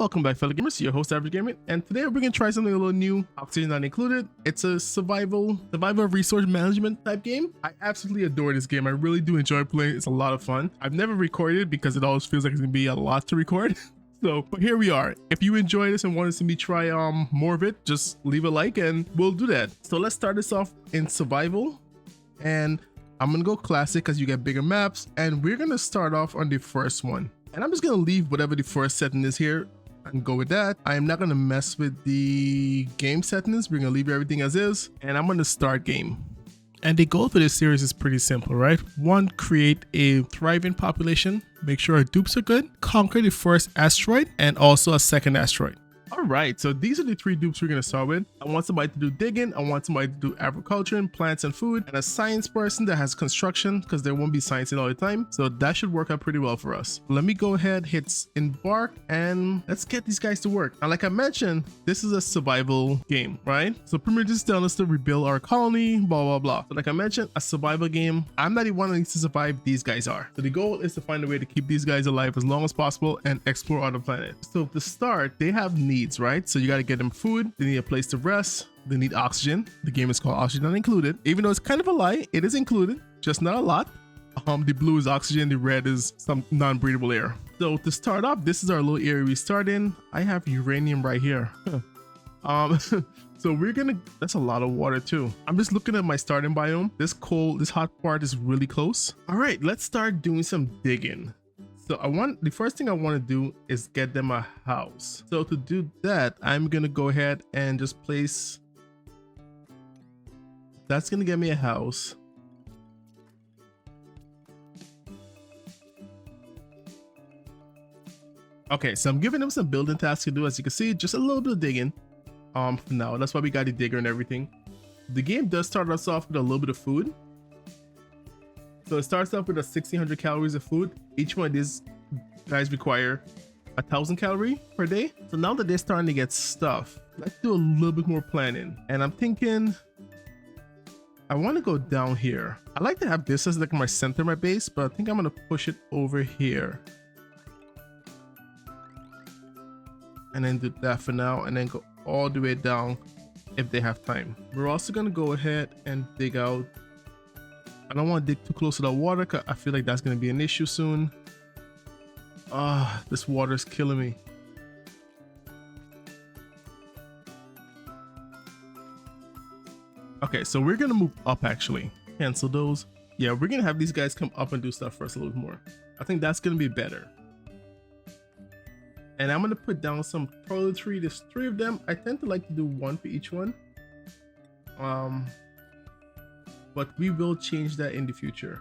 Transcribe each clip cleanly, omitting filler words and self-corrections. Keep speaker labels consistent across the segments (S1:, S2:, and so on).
S1: welcome back, fellow gamers. Your host, Average Gaming, and today we're gonna try something a little new. Oxygen not included. It's a survival resource management type game. I absolutely adore this game. I really do enjoy playing. It's a lot of fun. I've never recorded because it always feels like it's gonna be a lot to record. So, but here we are. If you enjoy this and want to see me try more of it, just leave a like and we'll do that. So let's start this off in survival, and I'm gonna go classic because you get bigger maps, and we're gonna start off on the first one. And I'm just gonna leave whatever the first setting is here and go with that. I am not gonna mess with the game settings. We're gonna leave everything as is, and I'm gonna start game. And the goal for this series is pretty simple, right? One, create a thriving population, make sure our dupes are good, conquer the first asteroid, and also a second asteroid. All right, so these are the three dupes we're gonna start with. I want somebody to do digging, I want somebody to do agriculture and plants and food, and a science person that has construction, because there won't be sciencing all the time. So that should work out pretty well for us. Let me go ahead, hit embark, and let's get these guys to work. And like I mentioned, this is a survival game, right? So pretty much just telling us to rebuild our colony, blah, blah, blah. So like I mentioned, a survival game. I'm not the one that needs to survive, these guys are. So the goal is to find a way to keep these guys alive as long as possible and explore other planets. So to start, they have needs, right? So you got to get them food, they need a place to rest, they need oxygen. The game is called Oxygen Not Included, even though it's kind of a lie. It is included, just not a lot. The blue is oxygen, the red is some non-breathable air. So to start off, this is our little area we start in. I have uranium right here. So we're gonna, that's a lot of water too. I'm just looking at my starting biome. This hot part is really close. All right, let's start doing some digging. So the first thing I want to do is get them a house. So to do that, I'm gonna go ahead and just place, that's gonna get me a house. Okay, so I'm giving them some building tasks to do. As you can see, just a little bit of digging. For now, that's why we got the digger and everything. The game does start us off with a little bit of food. So it starts off with 1,600 calories of food. Each one of these guys require 1,000 calories per day. So now that they're starting to get stuff, let's do a little bit more planning. And I'm thinking, I want to go down here. I like to have this as like my center of my base, but I think I'm going to push it over here. And then do that for now, and then go all the way down if they have time. We're also going to go ahead and dig out. I don't want to dig too close to the water because I feel like that's going to be an issue soon. This water is killing me. Okay, so we're going to move up actually. Cancel those. Yeah, we're going to have these guys come up and do stuff for us a little more. I think that's going to be better. And I'm going to put down some toiletry. There's 3 of them. I tend to like to do 1 for each one. But we will change that in the future.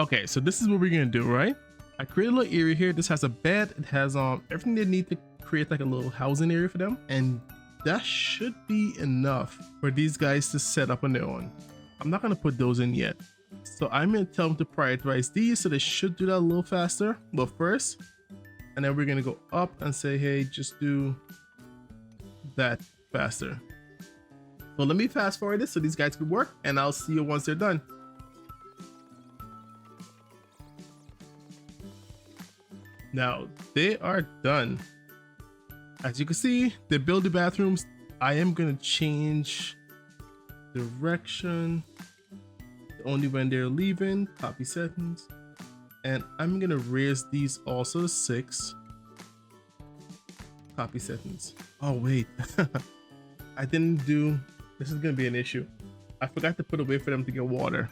S1: Okay, so this is what we're gonna do, right? I create a little area here. This has a bed. It has everything they need to create like a little housing area for them, and that should be enough for these guys to set up on their own. I'm not gonna put those in yet, so I'm gonna tell them to prioritize these, so they should do that a little faster. But first, and then we're gonna go up and say, hey, just do that faster. So let me fast forward this so these guys can work, and I'll see you once they're done. Now they are done. As you can see, they build the bathrooms. I am gonna change direction only when they're leaving. Copy settings. And I'm gonna raise these also to 6. Copy settings. Oh wait, I didn't do, this is gonna be an issue. I forgot to put a way for them to get water.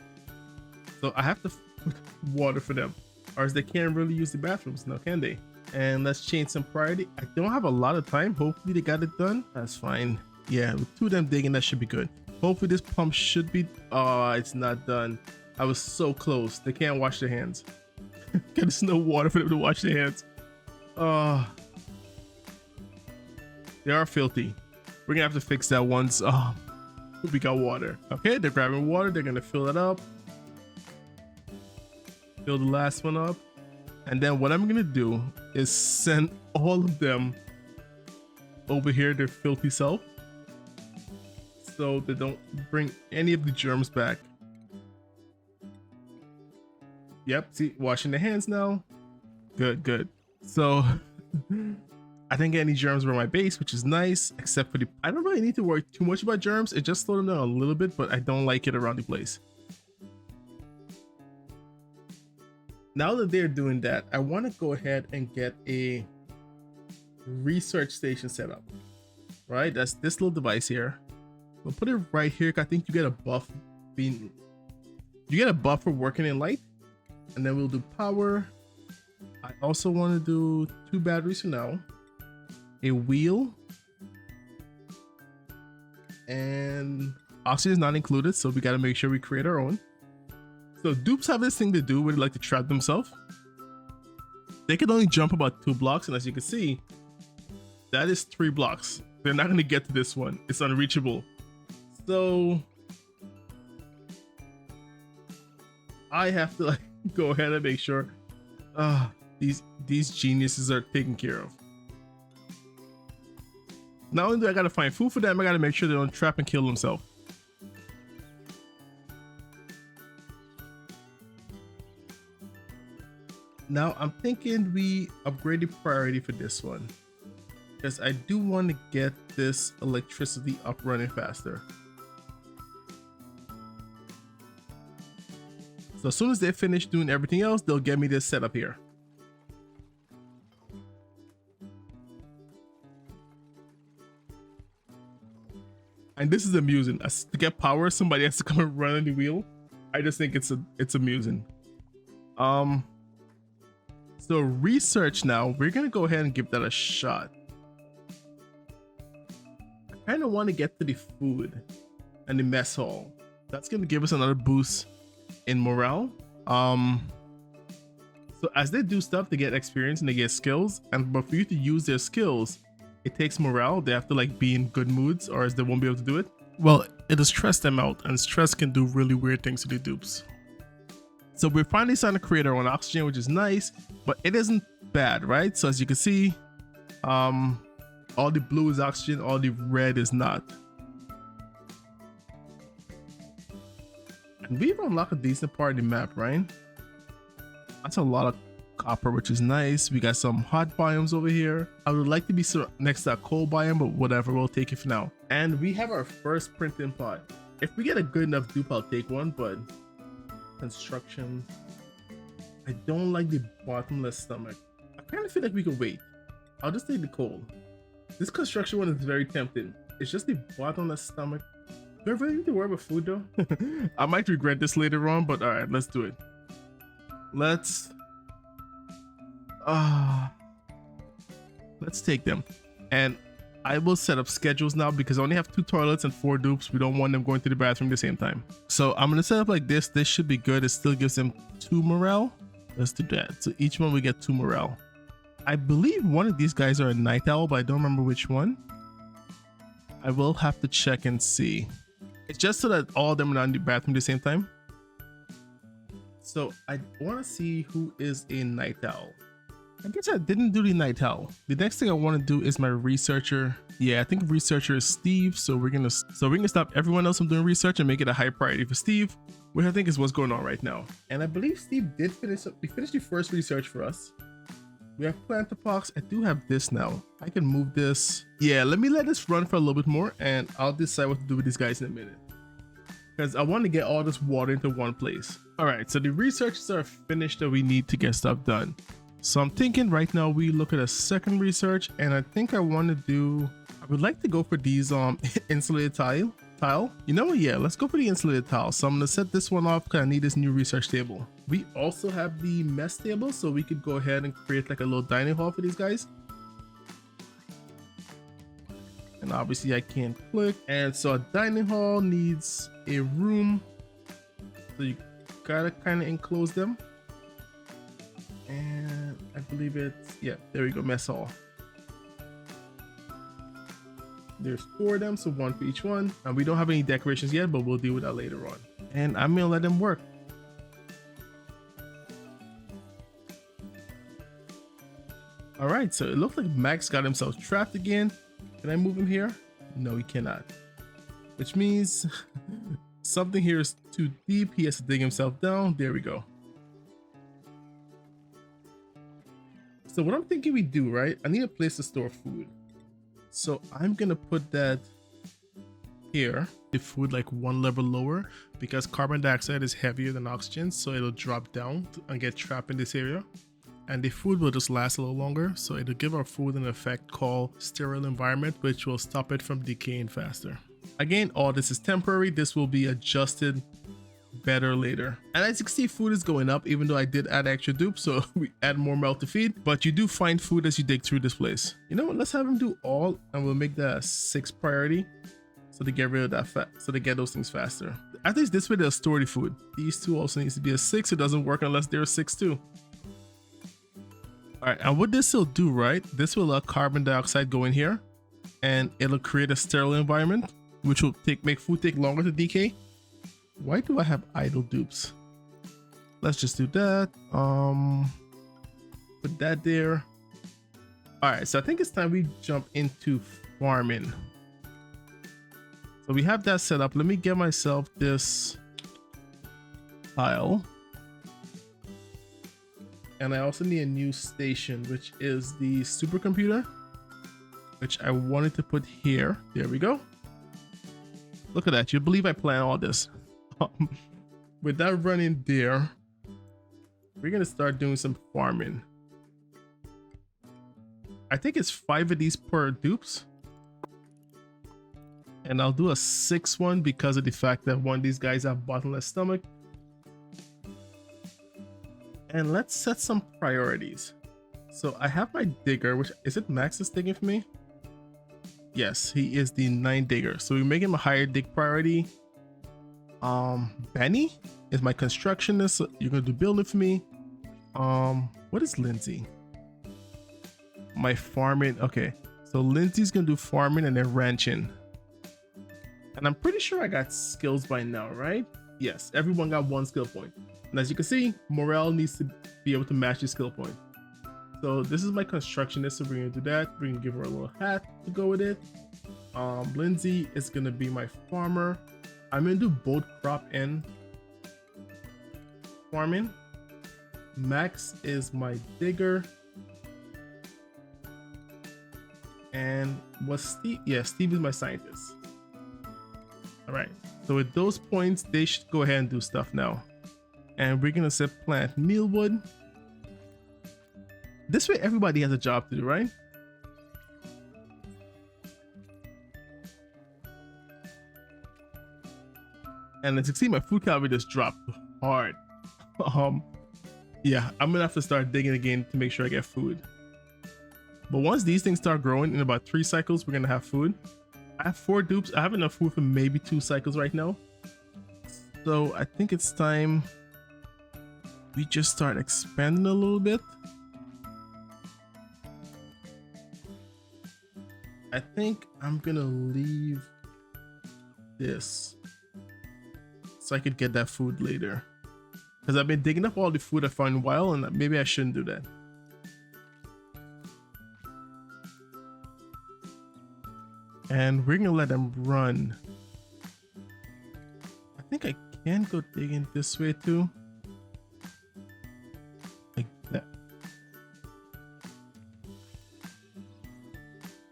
S1: So I have to put water for them, or else they can't really use the bathrooms now, can they? And let's change some priority. I don't have a lot of time. Hopefully they got it done. That's fine. Yeah, with 2 of them digging, that should be good. Hopefully this pump should be, oh, it's not done. I was so close. They can't wash their hands. There's no water for them to wash their hands. They are filthy. We're gonna have to fix that once we got water. Okay, they're grabbing water. They're gonna fill it up. Fill the last one up. And then what I'm gonna do is send all of them over here, their filthy self. so they don't bring any of the germs back. Yep, see, washing the hands now. Good. So I didn't get any germs around my base, which is nice, except for I don't really need to worry too much about germs. It just slowed them down a little bit, but I don't like it around the place. Now that they're doing that, I want to go ahead and get a research station set up. Right, that's this little device here. We'll put it right here. I think you get a buff for working in light. And then we'll do power. I also want to do 2 batteries for now, a wheel, and oxygen is not included, so we got to make sure we create our own. So dupes have this thing to do where they like to trap themselves. They can only jump about 2 blocks, and as you can see, that is 3 blocks. They're not going to get to this one. It's unreachable. So I have to go ahead and make sure these geniuses are taken care of. Not only do I gotta find food for them, I gotta make sure they don't trap and kill themselves. Now I'm thinking we upgrade the priority for this one, because I do want to get this electricity up running faster. So as soon as they finish doing everything else, they'll get me this setup here. And this is amusing. To get power, somebody has to come and run on the wheel. I just think it's amusing. So research now, we're gonna go ahead and give that a shot. I kind of want to get to the food and the mess hall. That's gonna give us another boost in morale. So as they do stuff, they get experience and they get skills, but for you to use their skills, it takes morale. They have to be in good moods, or else they won't be able to do it. Well, it'll stress them out, and stress can do really weird things to the dupes. So we're finally starting to create our own oxygen, which is nice, but it isn't bad, right? So as you can see, all the blue is oxygen, all the red is not. And we've unlocked a decent part of the map, right? That's a lot of copper, which is nice. We got some hot biomes over here. I would like to be next to that coal biome, but whatever, we'll take it for now. And we have our first printing pod. If we get a good enough dupe, I'll take one, but construction, I don't like the bottomless stomach. I kind of feel like we can wait. I'll just take the coal. This construction one is very tempting. It's just the bottomless stomach. Do I really need to worry about food though? I might regret this later on, but all right, let's do it. Let's take them. And I will set up schedules now because I only have 2 toilets and 4 dupes. We don't want them going to the bathroom at the same time. So I'm gonna set up like this. This should be good. It still gives them 2 morale. Let's do that. So each one we get 2 morale. I believe one of these guys are a night owl, but I don't remember which one. I will have to check and see. It's just so that all of them are not in the bathroom at the same time. So I want to see who is a night owl. I guess I didn't do the night owl. The next thing I want to do is my researcher. Yeah, I think researcher is Steve. So we're gonna stop everyone else from doing research and make it a high priority for Steve, which I think is what's going on right now. And I believe Steve did finish up. He finished the first research for us. We have plantopox. I do have this now. I can move this. Yeah, let me let this run for a little bit more, and I'll decide what to do with these guys in a minute, because I want to get all this water into one place. All right, so the researches are finished that we need to get stuff done. So I'm thinking right now we look at a second research, and I think I want to do, I would like to go for these insulated tile. You know what? Yeah, let's go for the insulated tile. So I'm gonna set this one off because I need this new research table. We also have the mess table, so we could go ahead and create like a little dining hall for these guys. And obviously I can't click. And so a dining hall needs a room, so you gotta kind of enclose them. And I believe it's, yeah, there we go, mess hall. There's 4 of them, so 1 for each one. And we don't have any decorations yet, but we'll deal with that later on. And I'm gonna let them work. All right, so it looks like Max got himself trapped again. Can I move him here? No, he cannot. which means something here is too deep. He has to dig himself down. There we go. So what I'm thinking we do, right? I need a place to store food. So I'm gonna put that here. The food like one level lower because carbon dioxide is heavier than oxygen, so it'll drop down and get trapped in this area. And the food will just last a little longer, so it'll give our food an effect called sterile environment, which will stop it from decaying faster. Again, all this is temporary. This will be adjusted better later. And as you can see, food is going up, even though I did add extra dupes, so we add more milk to feed. But you do find food as you dig through this place. You know what? Let's have him do all, and we'll make that a 6 priority, so to get rid of that so to get those things faster. At least this way they'll store the food. These two also needs to be a 6. It doesn't work unless they're a 6 too. All right, and what this will do, right? This will let carbon dioxide go in here, and it'll create a sterile environment, which will make food take longer to decay. Why do I have idle dupes? Let's just do that. Put that there. All right, so I think it's time we jump into farming. So we have that set up. Let me get myself this tile. And I also need a new station, which is the supercomputer, which I wanted to put here. There we go. Look at that. You believe I plan all this. With that running there, we're going to start doing some farming. I think it's 5 of these per dupes. And I'll do a 6th one because of the fact that one of these guys have bottomless stomach. And let's set some priorities. So I have my digger, which is it Max is digging for me? Yes, he is the 9 digger. So we make him a higher dig priority. Benny is my constructionist. So you're gonna do building for me. What is Lindsay? My farming. Okay, so Lindsay's gonna do farming and then ranching. And I'm pretty sure I got skills by now, right? Yes, everyone got 1 skill point. And as you can see, morale needs to be able to match your skill point. So this is my constructionist, so we're gonna do that. We're gonna give her a little hat to go with it. Lindsay is gonna be my farmer. I'm gonna do both crop and farming. Max is my digger. And was Steve? Yeah, Steve is my scientist. All right, so with those points, they should go ahead and do stuff now. And we're gonna set plant mealwood. This way everybody has a job to do, right? And as you can see, my food calorie just dropped hard. Yeah, I'm gonna have to start digging again to make sure I get food. But once these things start growing, in about 3 cycles, we're gonna have food. I have 4 dupes. I have enough food for maybe 2 cycles right now. So I think it's time we just start expanding a little bit. I think I'm gonna leave this so I could get that food later. Because I've been digging up all the food I found in a while, and maybe I shouldn't do that. And we're gonna let them run. I think I can go digging this way too. Like that.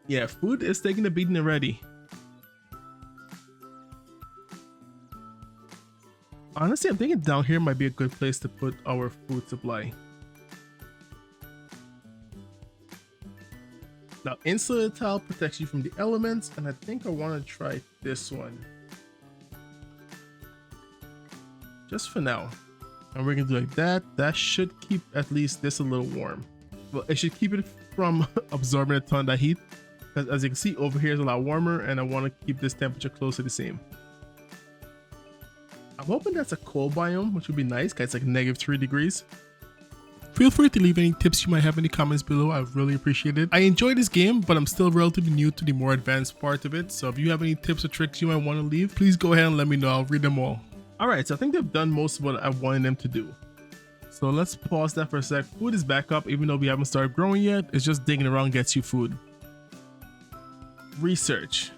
S1: Yeah, food is taking a beating already. Honestly, I'm thinking down here might be a good place to put our food supply. Now, insulated tile protects you from the elements, and I think I want to try this one. Just for now. And we're going to do like that. That should keep at least this a little warm. Well, it should keep it from absorbing a ton of that heat. Because as you can see, over here is a lot warmer, and I want to keep this temperature close to the same. I'm hoping that's a cold biome, which would be nice, because it's like -3 degrees. Feel free to leave any tips you might have in the comments below. I really appreciate it. I enjoy this game, but I'm still relatively new to the more advanced part of it. So if you have any tips or tricks you might want to leave, please go ahead and let me know. I'll read them all. All right, so I think they've done most of what I wanted them to do. So let's pause that for a sec. Food is back up, even though we haven't started growing yet. It's just digging around gets you food. Research.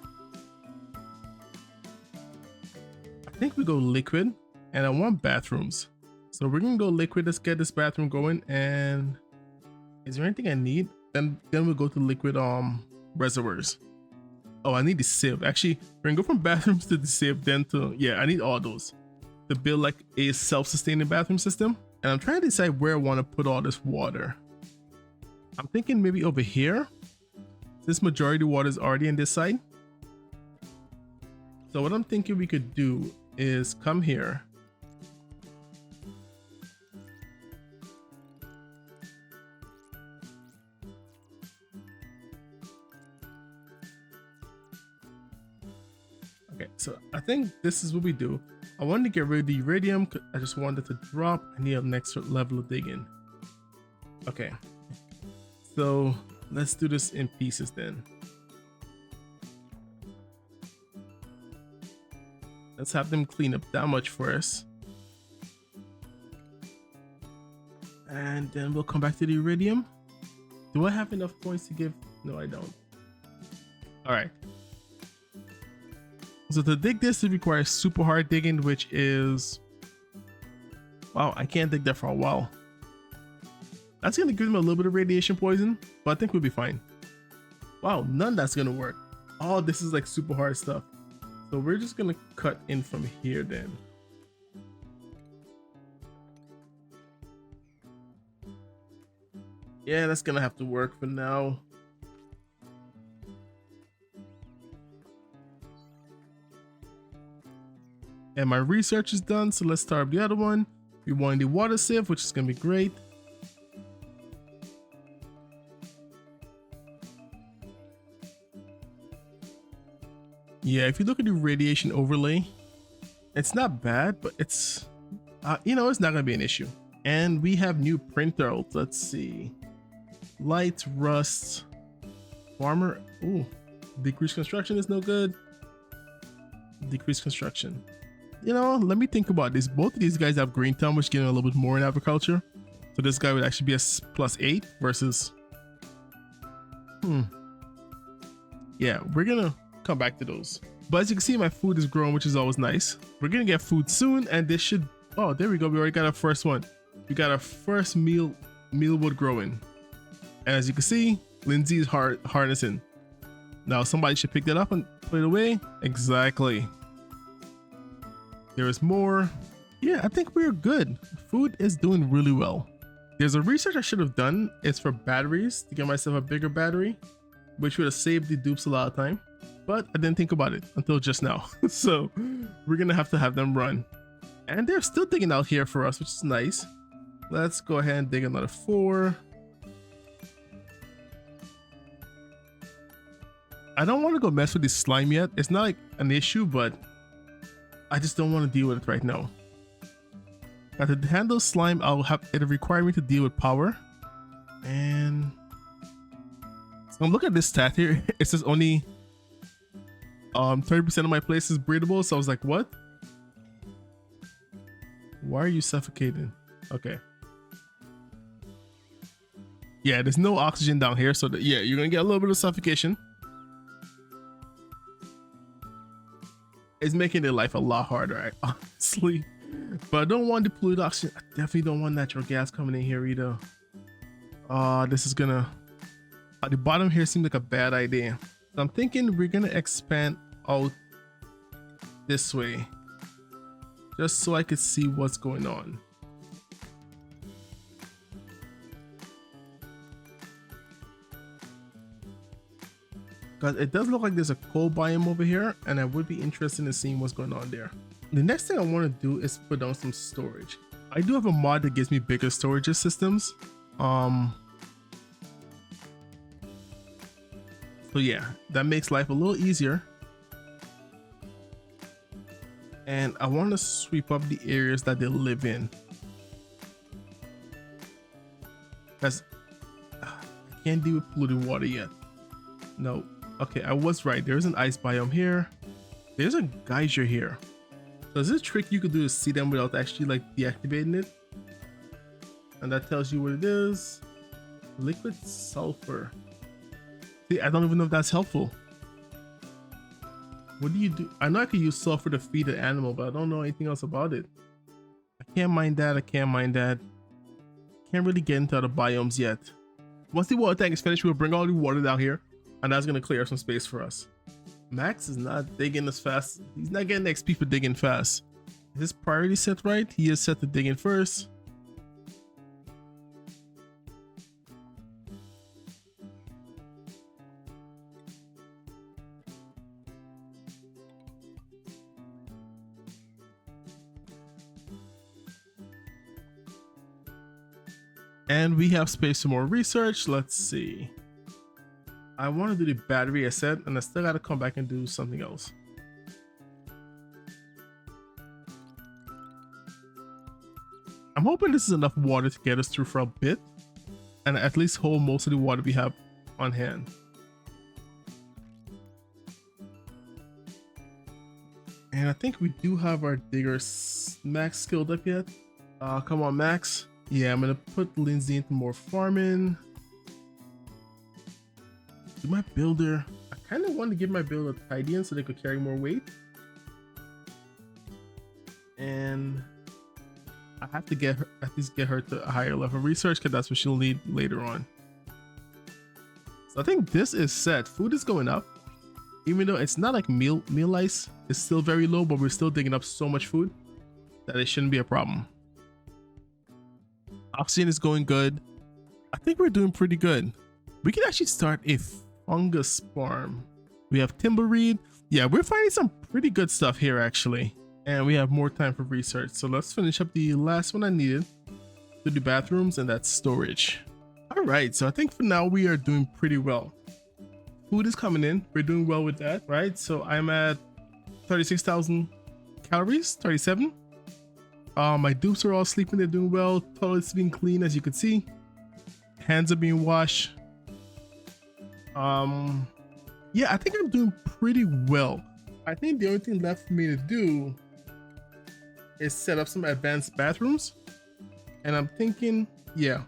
S1: think we go liquid, and I want bathrooms. So we're gonna go liquid. Let's get this bathroom going. And is there anything I need? Then we'll go to liquid reservoirs. Oh, I need the sieve. Actually, we're gonna go from bathrooms to the sieve, then to, yeah, I need all those to build like a self-sustaining bathroom system. And I'm trying to decide where I want to put all this water. I'm thinking maybe over here. This majority of water is already in this side. So what I'm thinking we could do is come here. Okay, so I think this is what we do. I wanted to get rid of the iridium. I just wanted to drop. I need a next level of digging. Okay, so let's do this in pieces then. Let's have them clean up that much for us. And then we'll come back to the iridium. Do I have enough points to give? No, I don't. All right. So to dig this, it requires super hard digging, which is, wow, I can't dig that for a while. That's gonna give them a little bit of radiation poison, but I think we'll be fine. Wow, none that's gonna work. All this is like super hard stuff. So we're just gonna cut in from here then. Yeah, that's gonna have to work for now. And my research is done, so let's start the other one. We want the water sieve, which is gonna be great. Yeah, if you look at the radiation overlay, it's not bad, but it's, you know, it's not gonna be an issue. And we have new printers. Let's see. Light, rust, farmer. Ooh, decreased construction is no good. Decreased construction. You know, let me think about this. Both of these guys have green thumb, which give a little bit more in agriculture. So this guy would actually be a +8 versus. Yeah, we're gonna come back to those. But as you can see, my food is growing, which is always nice. We're gonna get food soon, and this should. Oh, there we go. We already got our first one. We got our first mealwood growing. And as you can see, Lindsay's harnessing. Now somebody should pick that up and put it away. Exactly. There is more. Yeah, I think we're good. Food is doing really well. There's a research I should have done. It's for batteries, to get myself a bigger battery, which would have saved the dupes a lot of time. But I didn't think about it until just now. So we're gonna have to have them run. And they're still digging out here for us, which is nice. Let's go ahead and dig another 4. I don't want to go mess with this slime yet. It's not like an issue, but I just don't want to deal with it right now. Now to handle slime, I'll have it require me to deal with power. And so I'm looking at this stat here. It says only 30% of my place is breathable. So I was like, what? Why are you suffocating? Okay. Yeah, there's no oxygen down here. So yeah, you're going to get a little bit of suffocation. It's making their life a lot harder, honestly. But I don't want depleted oxygen. I definitely don't want natural gas coming in here either. This is gonna. The bottom here seems like a bad idea. So I'm thinking we're gonna expand out this way, just so I could see what's going on. Because it does look like there's a coal biome over here, and I would be interested in seeing what's going on there. The next thing I want to do is put down some storage. I do have a mod that gives me bigger storage systems. So yeah, that makes life a little easier. And I want to sweep up the areas that they live in. Because I can't deal with polluted water yet. No. Okay, I was right. There's an ice biome here. There's a geyser here. So there's a trick you could do to see them without actually like deactivating it. And that tells you what it is. Liquid sulfur. See, I don't even know if that's helpful. What do you do? I know I can use sulfur to feed an animal, but I don't know anything else about it. I can't mine that. I can't mine that. Can't really get into other biomes yet. Once the water tank is finished, we'll bring all the water down here, and that's gonna clear some space for us. Max is not digging as fast. He's not getting XP for digging fast. Is his priority set right? He is set to dig in first. And we have space for more research. Let's see. I want to do the battery asset, and I still got to come back and do something else. I'm hoping this is enough water to get us through for a bit, and at least hold most of the water we have on hand. And I think we do have our digger Max skilled up yet. Come on, Max. Yeah, I'm gonna put Lindsay into more farming. Do my builder. I kind of want to give my builder tidying so they could carry more weight. And I have to get her, at least get her to a higher level of research, because that's what she'll need later on. So I think this is set. Food is going up, even though it's not like meal ice. It's still very low, but we're still digging up so much food that it shouldn't be a problem. Oxygen is going good. I think we're doing pretty good. We can actually start a fungus farm. We have timberweed. Yeah, we're finding some pretty good stuff here actually. And we have more time for research. So let's finish up the last one I needed. Do the bathrooms, and that's storage. All right, so I think for now we are doing pretty well. Food is coming in. We're doing well with that, right? So I'm at 36,000 calories, 37. My dupes are all sleeping, they're doing well. Toilets being clean, as you can see. Hands are being washed. Yeah, I think I'm doing pretty well. I think the only thing left for me to do is set up some advanced bathrooms. And I'm thinking, yeah,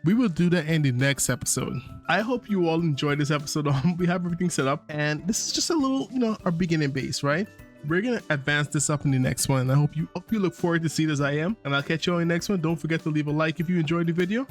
S1: we will do that in the next episode. I hope you all enjoyed this episode. We have everything set up, and this is just a little, our beginning base, right? We're gonna advance this up in the next one. I hope you look forward to see it as I am, and I'll catch you on the next one. Don't forget to leave a like if you enjoyed the video,